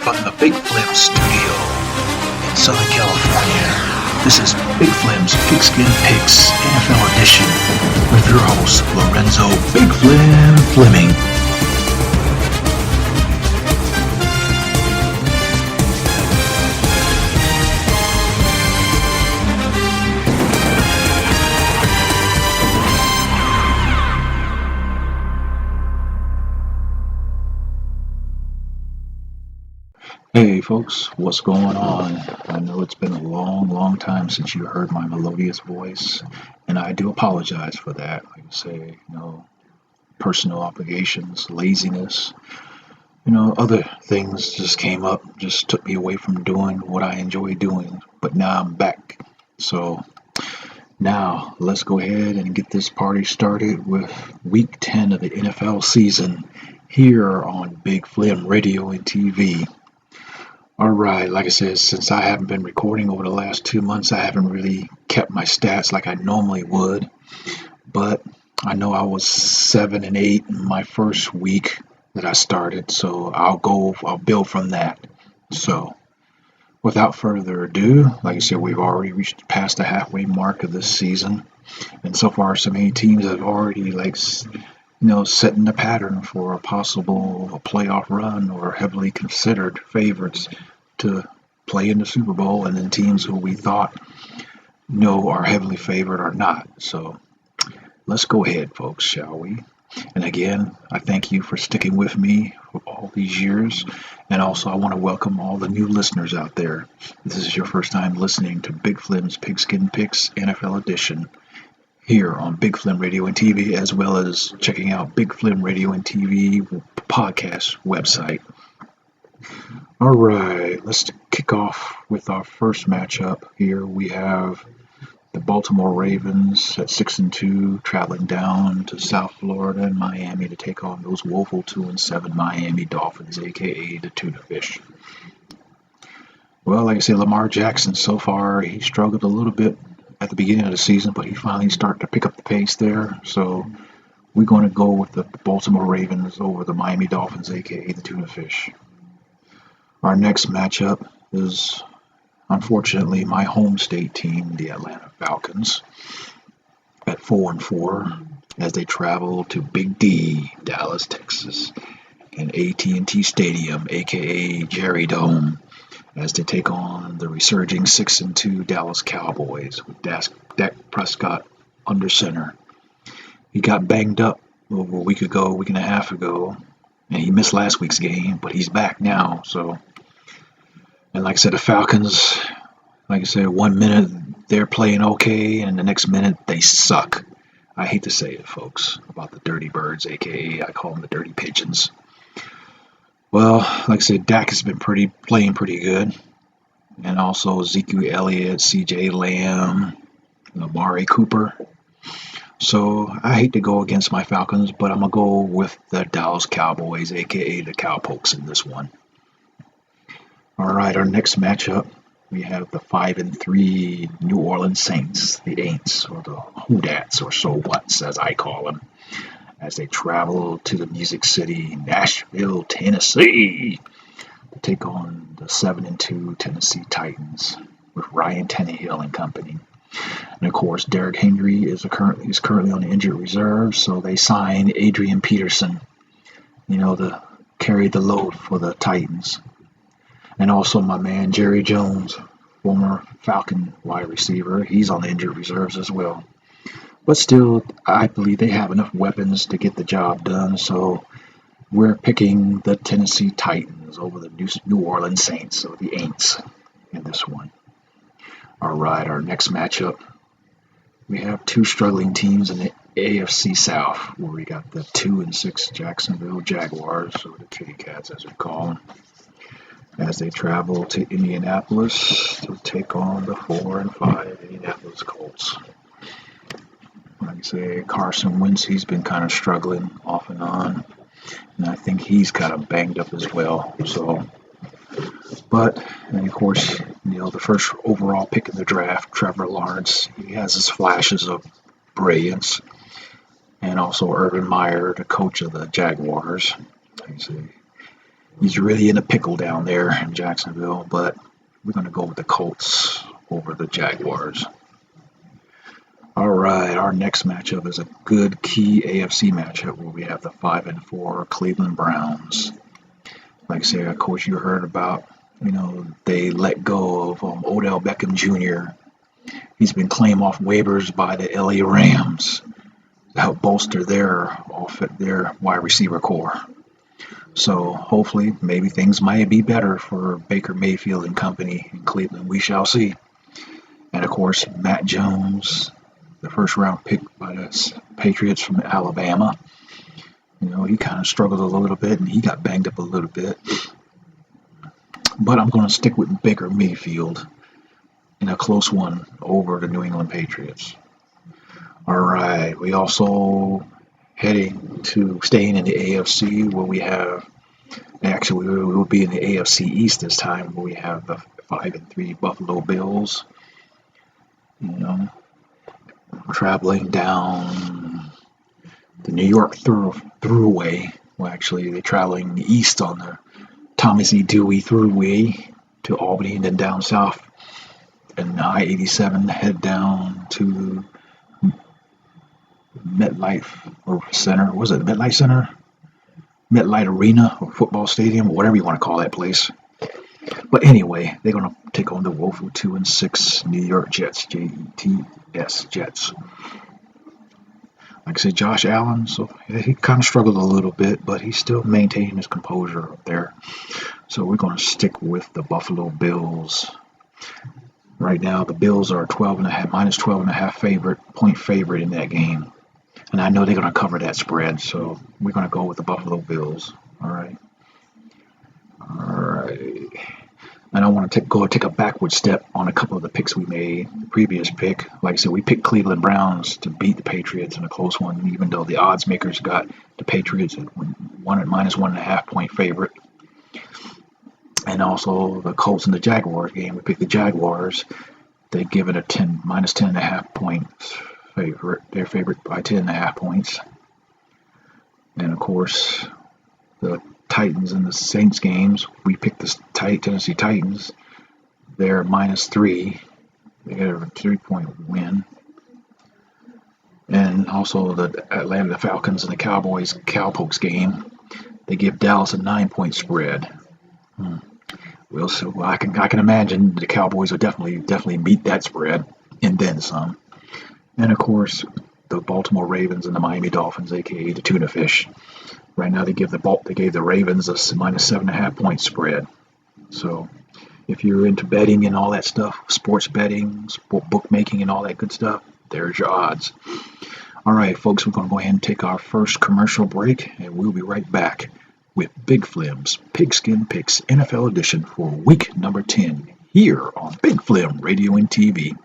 from the Big Flim studio in Southern California. This is Big Flim's Pigskin Picks NFL edition with your host, Lorenzo Big Flim Fleming. Hey folks, what's going on? I know it's been a long time since you heard my melodious voice, and I do apologize for that. Like I say, personal obligations, laziness, other things just came up, just took me away from doing what I enjoy doing, but now I'm back. So now let's go ahead and get this party started with week 10 of the NFL season here on Big Flim Radio and TV. Alright, like I said, since I haven't been recording over the last 2 months, I haven't really kept my stats like I normally would. But I know I was 7-8 in my first week that I started, so I'll build from that. So, without further ado, like I said, we've already reached past the halfway mark of this season. And so far, so many teams have already setting the pattern for a possible playoff run or heavily considered favorites to play in the Super Bowl, and then teams who we thought are heavily favored are not. So let's go ahead, folks, shall we? And again, I thank you for sticking with me for all these years, and also I want to welcome all the new listeners out there. If this is your first time listening to Big Flim's Pigskin Picks NFL edition here on Big Flim Radio and TV, as well as checking out Big Flim Radio and TV podcast website. All right, let's kick off with our first matchup here. We have the Baltimore Ravens at 6-2, traveling down to South Florida and Miami to take on those woeful 2-7 Miami Dolphins, aka the Tuna Fish. Well, like I said, Lamar Jackson, so far, he struggled a little bit at the beginning of the season, but he finally started to pick up the pace there. So we're going to go with the Baltimore Ravens over the Miami Dolphins, aka the Tuna Fish. Our next matchup is, unfortunately, my home state team, the Atlanta Falcons, at 4-4 as they travel to Big D, Dallas, Texas, and AT&T Stadium, aka Jerry Dome, as they take on the resurging 6-2 Dallas Cowboys with Dak Prescott under center. He got banged up over a week and a half ago, and he missed last week's game, but he's back now. And like I said, the Falcons, 1 minute they're playing okay, and the next minute they suck. I hate to say it, folks, about the Dirty Birds, aka I call them the Dirty Pigeons. Well, like I said, Dak has been playing pretty good. And also Ezekiel Elliott, CJ Lamb, Amari Cooper. So I hate to go against my Falcons, but I'm going to go with the Dallas Cowboys, a.k.a. the Cowpokes in this one. All right, our next matchup, we have the 5-3 New Orleans Saints, the Aints, or the Whodats, or So Whats, as I call them, as they travel to the Music City, Nashville, Tennessee, to take on the 7-2 Tennessee Titans with Ryan Tannehill and company. And of course, Derrick Henry is currently on the injured reserve, so they signed Adrian Peterson, to carry the load for the Titans. And also my man Jerry Jones, former Falcon wide receiver, he's on the injured reserves as well. But still, I believe they have enough weapons to get the job done, so we're picking the Tennessee Titans over the New Orleans Saints, or the Aints, in this one. All right, our next matchup, we have two struggling teams in the AFC South, where we got the 2-6 Jacksonville Jaguars, or the Kitty Cats as we call them, as they travel to Indianapolis to take on the 4-5 Indianapolis Colts. Like I say, Carson Wentz, he's been kind of struggling off and on, and I think he's kind of banged up as well. And of course, the first overall pick in the draft, Trevor Lawrence, he has his flashes of brilliance, and also Urban Meyer, the coach of the Jaguars. Like I say, He's really in a pickle down there in Jacksonville, but we're going to go with the Colts over the Jaguars. All right, our next matchup is a good key AFC matchup where we have the 5-4 Cleveland Browns. Like I said, of course, you heard about, they let go of Odell Beckham Jr. He's been claimed off waivers by the LA Rams to help bolster their wide receiver core. So hopefully, maybe things might be better for Baker Mayfield and company in Cleveland. We shall see. And of course, Matt Jones, the first round pick by the Patriots from Alabama. He kind of struggled a little bit and he got banged up a little bit. But I'm going to stick with Baker Mayfield in a close one over the New England Patriots. All right, we also staying in the AFC where we have, actually we will be in the AFC East this time where we have the 5-3 Buffalo Bills, traveling down the New York Thruway. Well, actually they're traveling east on the Thomas E. Dewey Thruway to Albany and then down south and I-87 head down to MetLife Center. Was it MetLife Center? MetLife Arena or football stadium, or whatever you want to call that place. But anyway, they're going to take on the woeful 2-6 New York Jets, Jets, Jets. Like I said, Josh Allen, so he kind of struggled a little bit, but he's still maintaining his composure up there. So we're going to stick with the Buffalo Bills. Right now, the Bills are minus 12.5 point favorite in that game. And I know they're going to cover that spread, so we're going to go with the Buffalo Bills. All right. And I want to take a backward step on a couple of the picks we made. The previous pick, like I said, we picked Cleveland Browns to beat the Patriots in a close one, even though the odds makers got the Patriots at minus 1.5 point favorite. And also the Colts and the Jaguars game, we picked the Jaguars. They give it a minus 10.5 points favorite. They're favorite by 10.5 points. And of course, the Titans and the Saints games, we picked the Tennessee Titans. They're minus 3. They get a 3-point win. And also the Atlanta Falcons and the Cowpokes game, they give Dallas a 9-point spread. Well, so I can imagine the Cowboys will definitely beat that spread and then some. And of course, the Baltimore Ravens and the Miami Dolphins, aka the Tuna Fish. Right now, they gave the Ravens a minus 7.5 point spread. So, if you're into betting and all that stuff, sports betting, bookmaking, and all that good stuff, there's your odds. All right, folks, we're going to go ahead and take our first commercial break, and we'll be right back with Big Flim's Pigskin Picks NFL Edition for week number 10 here on Big Flim Radio and TV.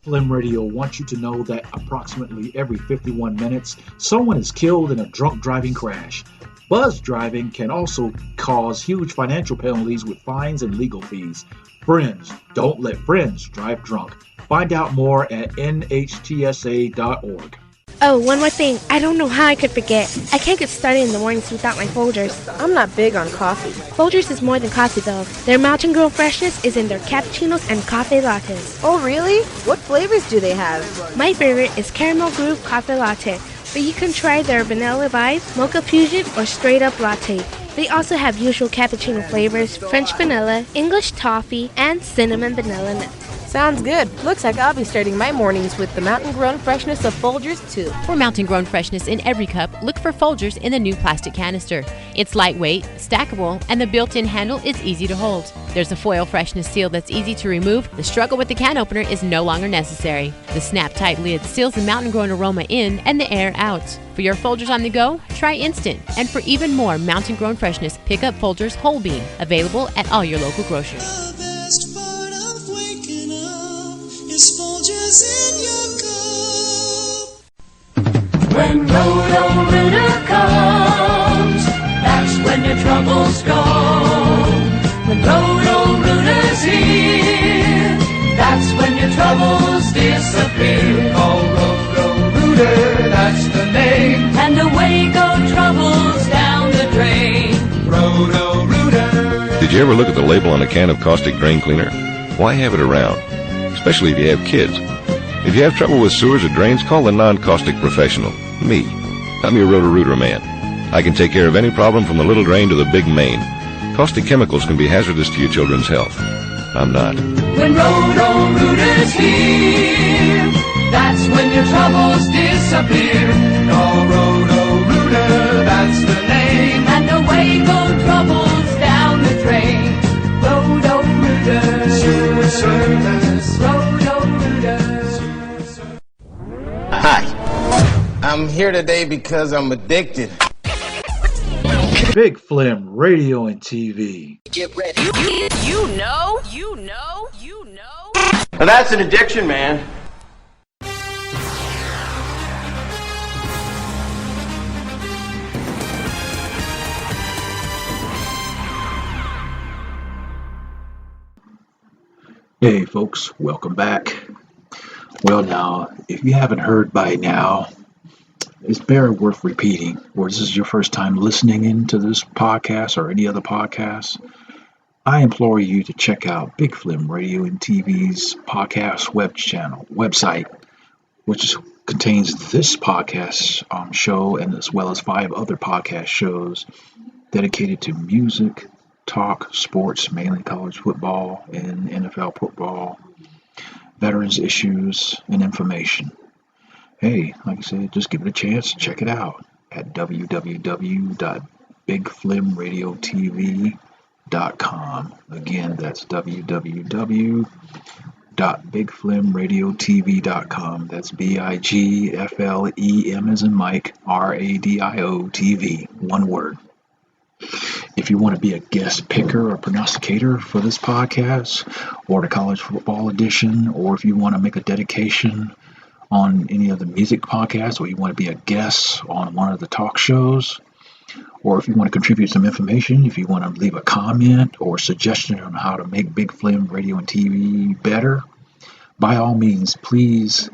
Flim Radio wants you to know that approximately every 51 minutes, someone is killed in a drunk driving crash. Buzz driving can also cause huge financial penalties with fines and legal fees. Friends, don't let friends drive drunk. Find out more at nhtsa.org. Oh, one more thing. I don't know how I could forget. I can't get started in the mornings without my Folgers. I'm not big on coffee. Folgers is more than coffee, though. Their mountain grown freshness is in their cappuccinos and cafe lattes. Oh, really? What flavors do they have? My favorite is Caramel Groove Cafe Latte, but you can try their Vanilla Vibe, Mocha Fusion, or Straight Up Latte. They also have usual cappuccino flavors, French vanilla, English toffee, and cinnamon vanilla nut. Sounds good. Looks like I'll be starting my mornings with the mountain-grown freshness of Folgers, too. For mountain-grown freshness in every cup, look for Folgers in the new plastic canister. It's lightweight, stackable, and the built-in handle is easy to hold. There's a foil freshness seal that's easy to remove. The struggle with the can opener is no longer necessary. The snap-tight lid seals the mountain-grown aroma in and the air out. For your Folgers on the go, try Instant. And for even more mountain-grown freshness, pick up Folgers Whole Bean, available at all your local grocers. Folgers in your cup. When Roto-Rooter comes, that's when your troubles go. When Roto-Rooter's here, That's when your troubles disappear. Call Roto-Rooter, that's the name. And away go troubles down the drain. Roto-Rooter. Did you ever look at the label on a can of caustic drain cleaner? Why have it around? Especially if you have kids. If you have trouble with sewers or drains, call the non-caustic professional, me. I'm your Roto-Rooter man. I can take care of any problem from the little drain to the big main. Caustic chemicals can be hazardous to your children's health. I'm not. When Roto-Rooter's here, that's when your troubles disappear. Call Roto-Rooter, that's the name. And away go troubles down the drain. Roto-Rooter. Sewer service. Roto-Rooter. Hi. I'm here today because I'm addicted. Big Flim Radio and TV. Get ready. You know. Now that's an addiction, man. Hey folks, welcome back. Well now, if you haven't heard by now, it's very worth repeating, or this is your first time listening into this podcast or any other podcast, I implore you to check out Big Flim Radio and TV's podcast website, which contains this podcast show and as well as 5 other podcast shows dedicated to music, talk, sports, mainly college football and NFL football, veterans issues, and information. Hey, like I said, just give it a chance. Check it out at www.bigflimradiotv.com. Again, that's www.bigflimradiotv.com. That's BIGFLEM as in Mike, RADIO TV. One word. If you want to be a guest picker or pronosticator for this podcast or the college football edition, or if you want to make a dedication on any of the music podcasts, or you want to be a guest on one of the talk shows, or if you want to contribute some information, if you want to leave a comment or suggestion on how to make Big Flim Radio and TV better, by all means, please,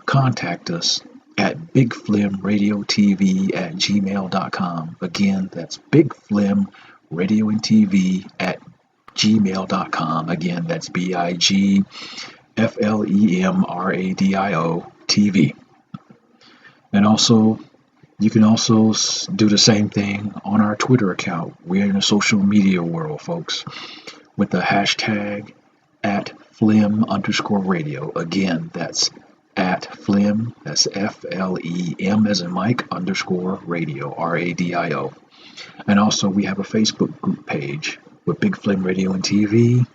contact us at bigflimradiotv@gmail.com. Again, that's bigflimradioandtv@gmail.com. Again, that's BIGFLEMRADIO TV. And also, you can also do the same thing on our Twitter account. We're in the social media world, folks, with the hashtag @Flim_radio. Again, that's @Flim, that's FLEM as in Mike, _radio, RADIO. And also we have a Facebook group page with Big Flim Radio and TV.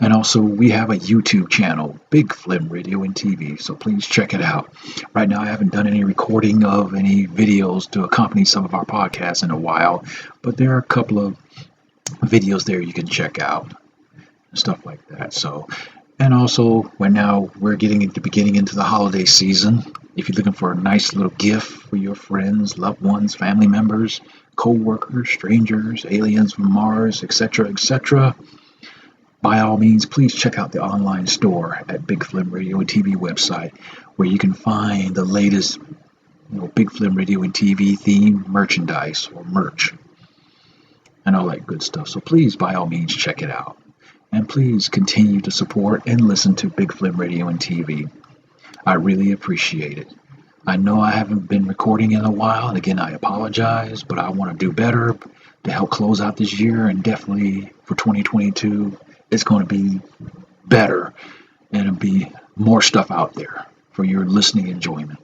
And also we have a YouTube channel, Big Flim Radio and TV. So please check it out. Right now I haven't done any recording of any videos to accompany some of our podcasts in a while, but there are a couple of videos there you can check out and stuff like that. So, and also we're getting into the holiday season. If you're looking for a nice little gift for your friends, loved ones, family members, co-workers, strangers, aliens from Mars, etc., etc., by all means, please check out the online store at Big Flim Radio and TV website, where you can find the latest Big Flim Radio and TV themed merchandise or merch and all that good stuff. So please, by all means, check it out. And please continue to support and listen to Big Flim Radio and TV. I really appreciate it. I know I haven't been recording in a while, and again, I apologize, but I want to do better to help close out this year, and definitely for 2022, it's going to be better, and it'll be more stuff out there for your listening enjoyment.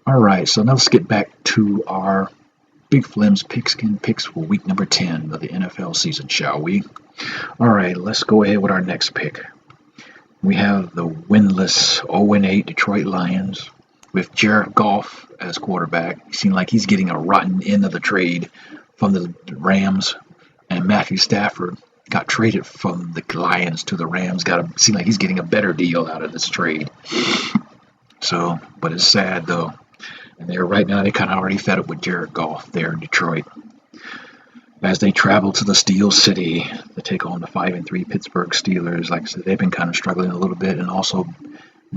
All right, so now let's get back to our Big Flim's Pigskin picks for week number 10 of the NFL season, shall we? All right, let's go ahead with our next pick. We have the winless 0-8 Detroit Lions with Jared Goff as quarterback. It seems like he's getting a rotten end of the trade from the Rams, and Matthew Stafford got traded from the Lions to the Rams. Seems like he's getting a better deal out of this trade. So, but it's sad though. And right now they kind of already fed up with Jared Goff there in Detroit. as they travel to the Steel City to take on the 5-3 Pittsburgh Steelers. Like I said, they've been kind of struggling a little bit, and also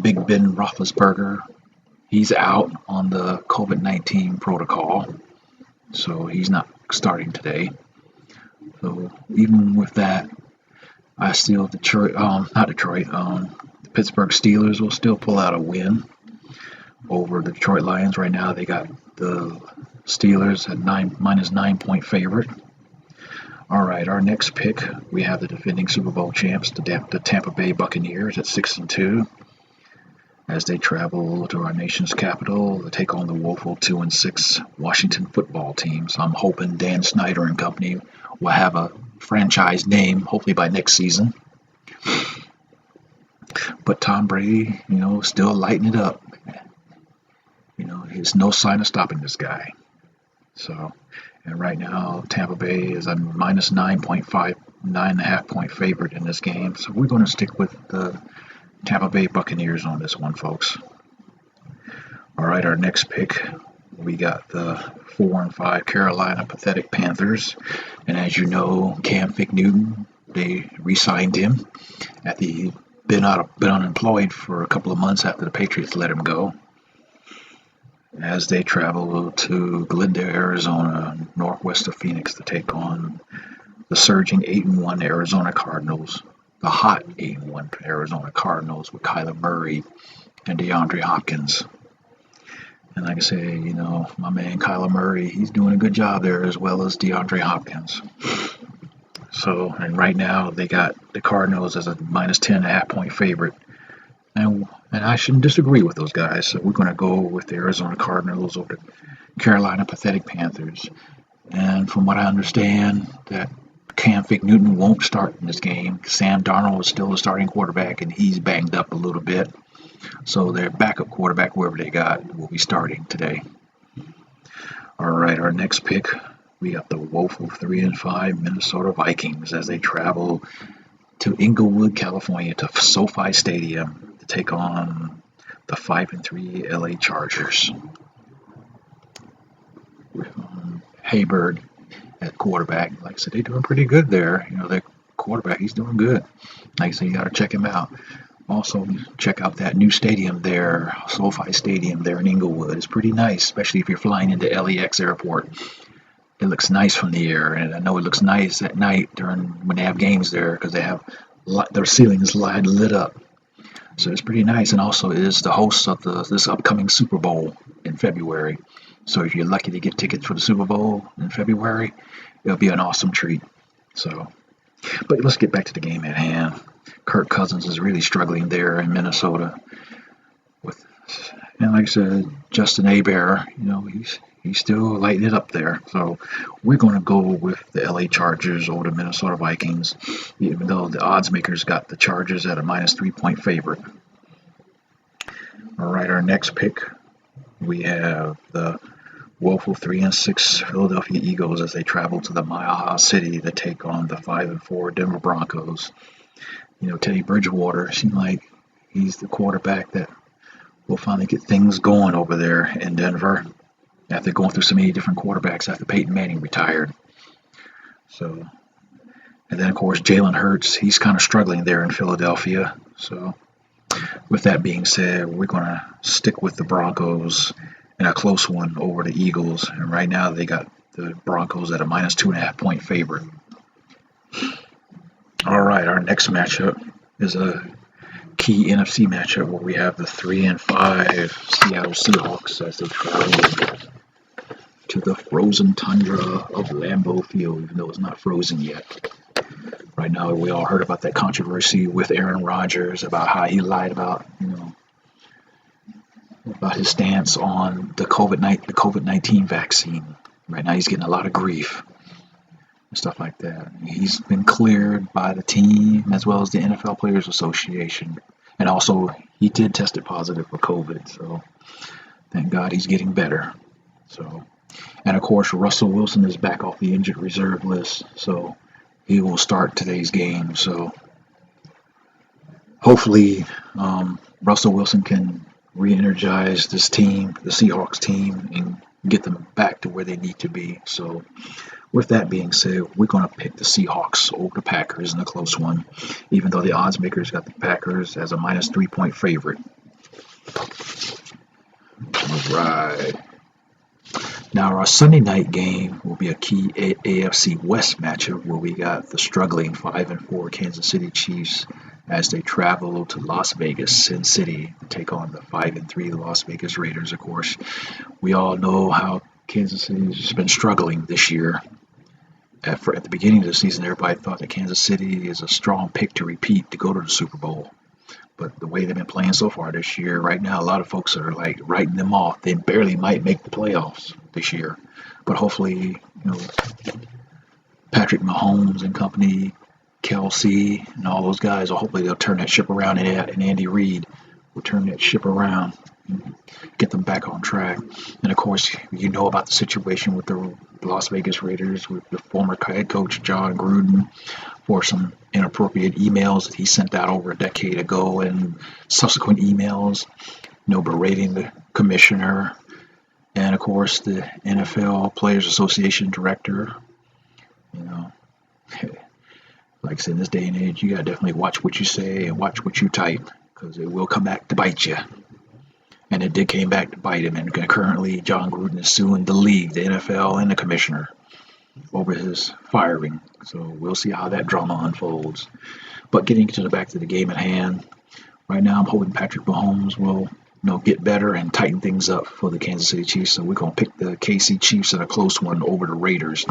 Big Ben Roethlisberger, he's out on the COVID-19 protocol, so he's not starting today. So even with that, I still the Pittsburgh Steelers will still pull out a win over the Detroit Lions. Right now, they got the Steelers at -9-point favorite. All right, our next pick, we have the defending Super Bowl champs, the Tampa Bay Buccaneers at 6-2, as they travel to our nation's capital to take on the woeful 2-6 Washington football team. So I'm hoping Dan Snyder and company will have a franchise name, hopefully by next season. But Tom Brady, still lighting it up. There's no sign of stopping this guy. So, and right now, Tampa Bay is a -9.5 point favorite in this game. So we're going to stick with the Tampa Bay Buccaneers on this one, folks. All right, our next pick, we got the 4-5 Carolina Pathetic Panthers. And as you know, Cam Newton, they re-signed him after he'd been unemployed for a couple of months after the Patriots let him go, as they travel to Glendale, Arizona, northwest of Phoenix, to take on the surging 8-1 Arizona Cardinals, the hot 8-1 Arizona Cardinals with Kyler Murray and DeAndre Hopkins. And like I say, my man Kyler Murray, he's doing a good job there, as well as DeAndre Hopkins. So, and right now they got the Cardinals as a -10.5 point favorite. And I shouldn't disagree with those guys. So we're going to go with the Arizona Cardinals over the Carolina Pathetic Panthers. And from what I understand, that Cam Newton won't start in this game. Sam Darnold is still the starting quarterback, and he's banged up a little bit. So their backup quarterback, whoever they got, will be starting today. All right, our next pick, we got the woeful 3-5 Minnesota Vikings as they travel to Inglewood, California, to SoFi Stadium to take on the 5-3 LA Chargers. Haybird at quarterback. Like I said, they're doing pretty good there. Their quarterback, he's doing good. Like I said, you got to check him out. Also, check out that new stadium there, SoFi Stadium there in Inglewood. It's pretty nice, especially if you're flying into LAX Airport. It looks nice from the air, and I know it looks nice at night when they have games there, because they have their ceilings lit up. So it's pretty nice, and also it is the host of this upcoming Super Bowl in February. So if you're lucky to get tickets for the Super Bowl in February, it'll be an awesome treat. So, but let's get back to the game at hand. Kirk Cousins is really struggling there in Minnesota. And like I said, Justin Herbert, he's still lighting it up there. So we're going to go with the LA Chargers over the Minnesota Vikings, even though the odds makers got the Chargers at a -3 point favorite. All right, our next pick, we have the woeful 3-6 Philadelphia Eagles as they travel to the Mile High City to take on the 5-4 Denver Broncos. Teddy Bridgewater seems like he's the quarterback that will finally get things going over there in Denver after going through so many different quarterbacks after Peyton Manning retired. So, and then of course Jalen Hurts, he's kind of struggling there in Philadelphia. So with that being said, we're going to stick with the Broncos in a close one over the Eagles. And right now they got the Broncos at a -2.5 point favorite. All right, our next matchup is a key NFC matchup where we have the 3-5 Seattle Seahawks as they travel to the frozen tundra of Lambeau Field, even though it's not frozen yet. Right now, we all heard about that controversy with Aaron Rodgers about how he lied about his stance on the COVID-19 vaccine. Right now, he's getting a lot of grief. Stuff like that. He's been cleared by the team as well as the NFL Players Association, and also he did test positive for COVID, so thank God he's getting better. So, and of course Russell Wilson is back off the injured reserve list, so he will start today's game. So hopefully Russell Wilson can re-energize this team, the Seahawks team, and get them back to where they need to be. So With that being said, we're going to pick the Seahawks over the Packers in a close one, even though the odds makers got the Packers as a minus 3-point favorite. All right. Now, our Sunday night game will be a key AFC West matchup where we got the struggling 5-4 Kansas City Chiefs as they travel to Las Vegas, Sin City, to take on the 5-3 Las Vegas Raiders, of course. We all know how Kansas City has been struggling this year. At the beginning of the season, everybody thought that Kansas City is a strong pick to repeat to go to the Super Bowl. But the way they've been playing so far this year, right now, a lot of folks are like writing them off. They barely might make the playoffs this year. But hopefully, Patrick Mahomes and company, Kelsey, and all those guys, hopefully they'll turn that ship around, and Andy Reid will turn that ship around and get them back on track. And of course, you know about the situation with the Las Vegas Raiders with the former head coach John Gruden for some inappropriate emails that he sent out over a decade ago, and subsequent emails, berating the commissioner, and of course the NFL Players Association director. Like I said, in this day and age, you gotta definitely watch what you say and watch what you type, because it will come back to bite you. And it did came back to bite him, and currently John Gruden is suing the league, the NFL, and the commissioner over his firing. So we'll see how that drama unfolds. But getting to the back to the game at hand, right now I'm hoping Patrick Mahomes will get better and tighten things up for the Kansas City Chiefs. So we're going to pick the KC Chiefs in a close one over the Raiders.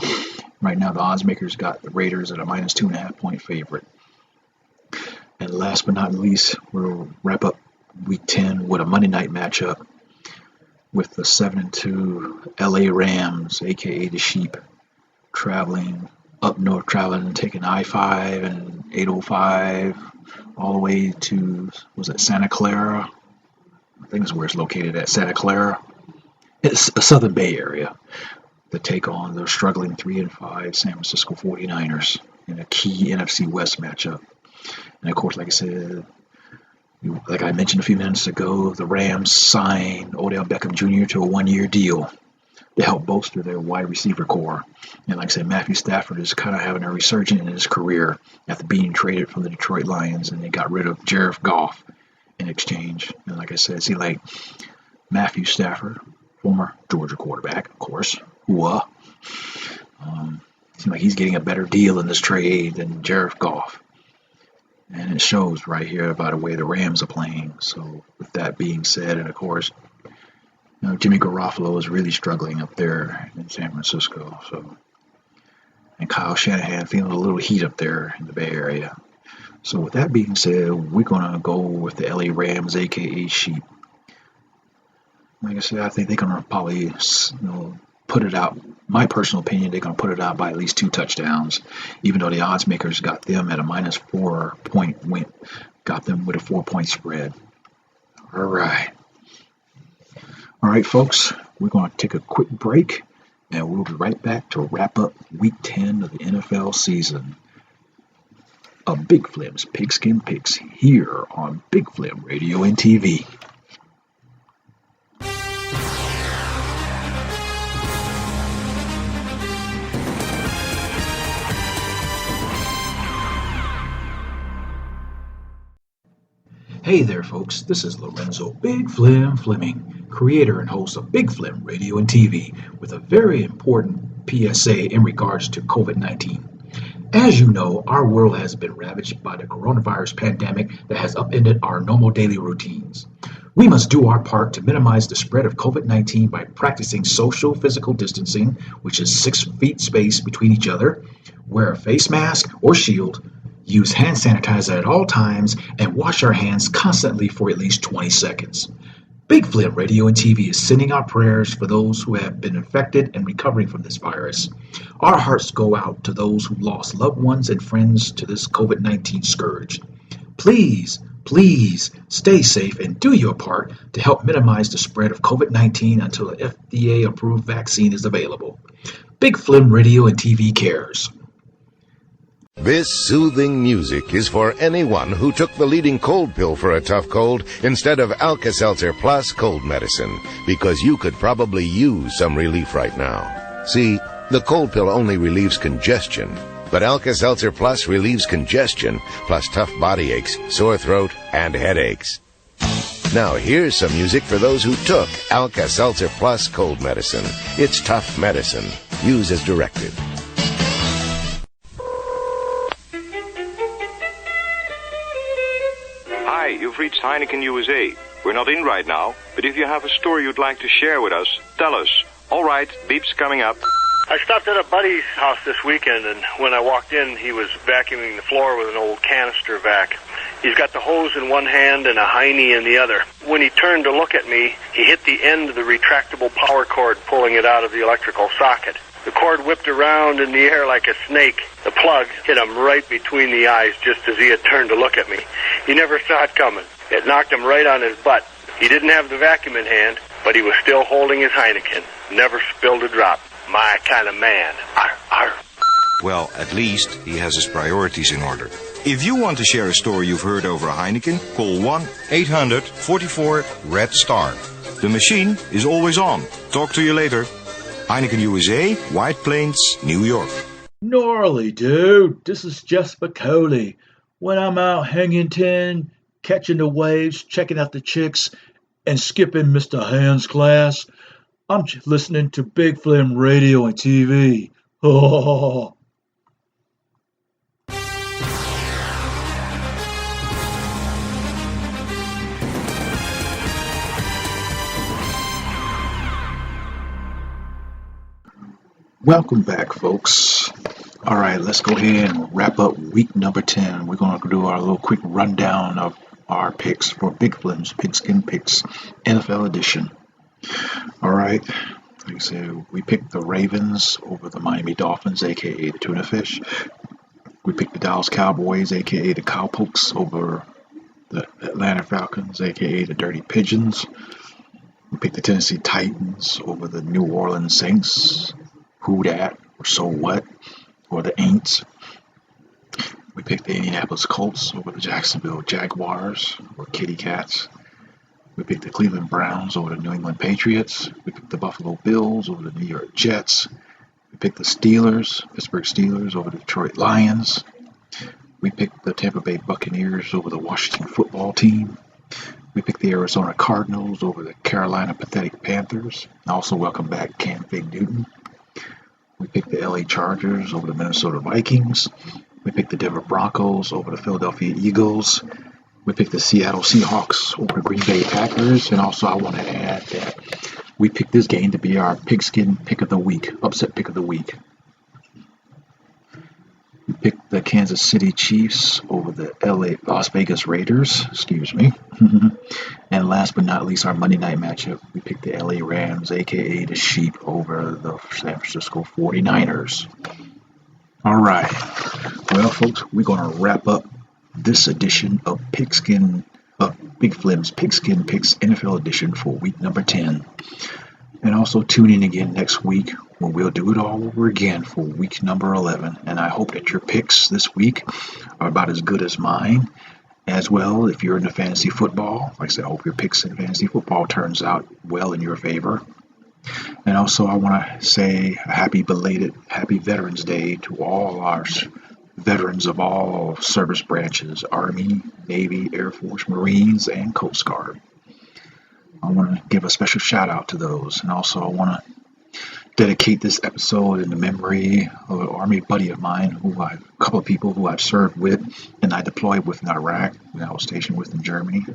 Right now the odds makers got the Raiders at a minus 2.5-point favorite. And last but not least, we'll wrap up Week 10 with a Monday night matchup with the 7-2 LA Rams, aka the Sheep, traveling up north, taking I-5 and 805 all the way to, Santa Clara? I think it's where it's located at, Santa Clara. It's a Southern Bay area to take on the struggling 3-5 San Francisco 49ers in a key NFC West matchup. And of course, like I said, like I mentioned a few minutes ago, the Rams signed Odell Beckham Jr. to a one-year deal to help bolster their wide receiver core. And like I said, Matthew Stafford is kind of having a resurgence in his career after being traded from the Detroit Lions, and they got rid of Jared Goff in exchange. And like I said, see, like Matthew Stafford, former Georgia quarterback, of course, seems like he's getting a better deal in this trade than Jared Goff. And it shows right here by the way the Rams are playing. So with that being said, and of course, Jimmy Garoppolo is really struggling up there in San Francisco. So, and Kyle Shanahan feeling a little heat up there in the Bay Area. So with that being said, we're going to go with the LA Rams, aka Sheep. Like I said, I think they're going to probably put it out. My personal opinion, they're going to put it out by at least 2 touchdowns, even though the odds makers got them at a minus 4-point win, got them with a 4-point spread. All right, folks, we're going to take a quick break, and we'll be right back to wrap up Week 10 of the NFL season. A Big Flim's Pigskin Picks here on Big Flim Radio and TV. Hey there, folks. This is Lorenzo Big Flim Fleming, creator and host of Big Flim Radio and TV, with a very important PSA in regards to COVID-19. As you know, our world has been ravaged by the coronavirus pandemic that has upended our normal daily routines. We must do our part to minimize the spread of COVID-19 by practicing social physical distancing, which is 6 feet space between each other, wear a face mask or shield, use hand sanitizer at all times, and wash our hands constantly for at least 20 seconds. Big Flim Radio and TV is sending our prayers for those who have been infected and recovering from this virus. Our hearts go out to those who lost loved ones and friends to this COVID-19 scourge. Please stay safe and do your part to help minimize the spread of COVID-19 until an FDA-approved vaccine is available. Big Flim Radio and TV cares. This soothing music is for anyone who took the leading cold pill for a tough cold instead of Alka-Seltzer Plus cold medicine, because you could probably use some relief right now. See, The cold pill only relieves congestion, but Alka-Seltzer Plus relieves congestion, plus tough body aches, sore throat, and headaches. Now here's some music for those who took Alka-Seltzer Plus cold medicine. It's tough medicine. Use as directed. Hi, you've reached Heineken USA. We're not in right now, but if you have a story you'd like to share with us, tell us. All right, beep's coming up. I stopped at a buddy's house this weekend, and when I walked in, he was vacuuming the floor with an old canister vac. He's got the hose in one hand and a hiney in the other. When he turned to look at me, he hit the end of the retractable power cord, pulling it out of the electrical socket. The cord whipped around in the air like a snake. The plug hit him right between the eyes just as he had turned to look at me. He never saw it coming. It knocked him right on his butt. He didn't have the vacuum in hand, but he was still holding his Heineken. Never spilled a drop. My kind of man. Arr, arr. Well, at least he has his priorities in order. If you want to share a story you've heard over Heineken, call 1-800-44-RED-STAR. The machine is always on. Talk to you later. Heineken USA, White Plains, New York. Gnarly, dude. This is Jess Spicoli. When I'm out hanging tin, catching the waves, checking out the chicks, and skipping Mr. Hand's class, I'm listening to Big Flim Radio and TV. Oh. Welcome back, folks. All right, let's go ahead and wrap up week number 10. We're going to do our little quick rundown of our picks for Big Flim's Pigskin Picks NFL edition. All right, like I said, we picked the Ravens over the Miami Dolphins, aka the Tuna Fish. We picked the Dallas Cowboys, aka the Cowpokes, over the Atlanta Falcons, aka the Dirty Pigeons. We picked the Tennessee Titans over the New Orleans Saints. Who dat, or so what, or the Aints. We picked the Indianapolis Colts over the Jacksonville Jaguars, or Kitty Cats. We picked the Cleveland Browns over the New England Patriots. We picked the Buffalo Bills over the New York Jets. We picked the Pittsburgh Steelers over the Detroit Lions. We picked the Tampa Bay Buccaneers over the Washington Football Team. We picked the Arizona Cardinals over the Carolina Pathetic Panthers. Also welcome back Cam Fig Newton. We picked the LA Chargers over the Minnesota Vikings. We picked the Denver Broncos over the Philadelphia Eagles. We picked the Seattle Seahawks over the Green Bay Packers. And also I want to add that we picked this game to be our Pigskin Pick of the Week, upset Pick of the Week. We picked the Kansas City Chiefs over the Las Vegas Raiders, And last but not least, our Monday night matchup, we picked the LA Rams, aka the Sheep, over the San Francisco 49ers. All right. Well, folks, we're going to wrap up this edition of Big Flim's Pigskin Picks NFL edition for week number 10. And also tune in again next week when we'll do it all over again for week number 11. And I hope that your picks this week are about as good as mine. As well, if you're into fantasy football, like I said, I hope your picks in fantasy football turns out well in your favor. And also, I want to say a happy Veterans Day to all our veterans of all service branches, Army, Navy, Air Force, Marines, and Coast Guard. I want to give a special shout out to those. And also, I want to dedicate this episode in the memory of an Army buddy of mine, a couple of people who I've served with and I deployed with in Iraq, and I was stationed with in Germany,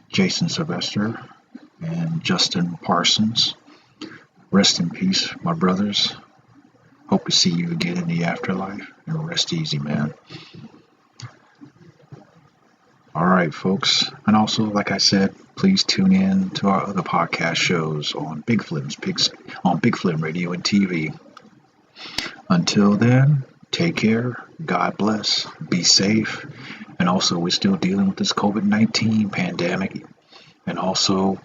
Jason Sylvester and Justin Parsons. Rest in peace, my brothers. Hope to see you again in the afterlife, and rest easy, man. All right, folks. And also, like I said, please tune in to our other podcast shows on Big Flim Radio and TV. Until then, take care, God bless, be safe, and also we're still dealing with this COVID-19 pandemic. And also,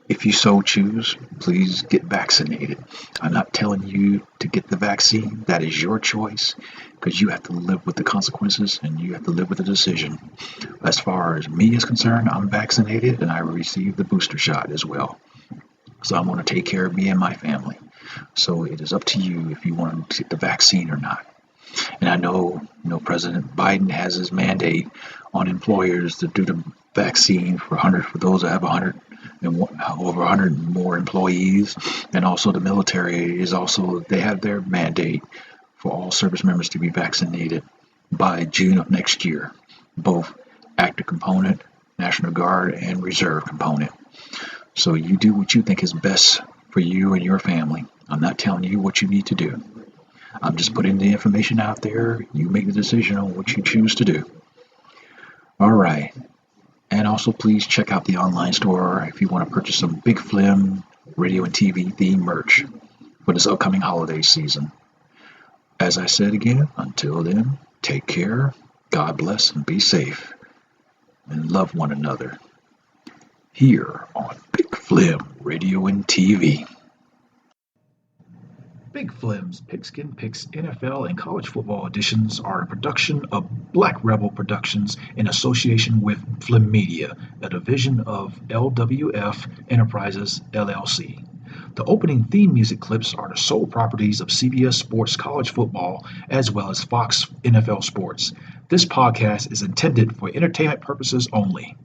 if you so choose, please get vaccinated. I'm not telling you to get the vaccine. That is your choice, because you have to live with the consequences and you have to live with the decision. As far as me is concerned, I'm vaccinated and I received the booster shot as well. So I'm going to take care of me and my family. So it is up to you if you want to take the vaccine or not. And I know, President Biden has his mandate on employers to do the vaccine for those that have 100 and over 100 more employees, and also the military they have their mandate for all service members to be vaccinated by June of next year, both active component, National Guard, and reserve component. So you do what you think is best for you and your family. I'm not telling you what you need to do. I'm just putting the information out there. You make the decision on what you choose to do. All right. And also, please check out the online store if you want to purchase some Big Flim radio and TV theme merch for this upcoming holiday season. As I said again, until then, take care, God bless, and be safe, and love one another. Here on Big Flim Radio and TV. Big Flim's Pigskin Picks NFL and college football editions are a production of Black Rebel Productions in association with Flim Media, a division of LWF Enterprises, LLC. The opening theme music clips are the sole properties of CBS Sports College Football as well as Fox NFL Sports. This podcast is intended for entertainment purposes only.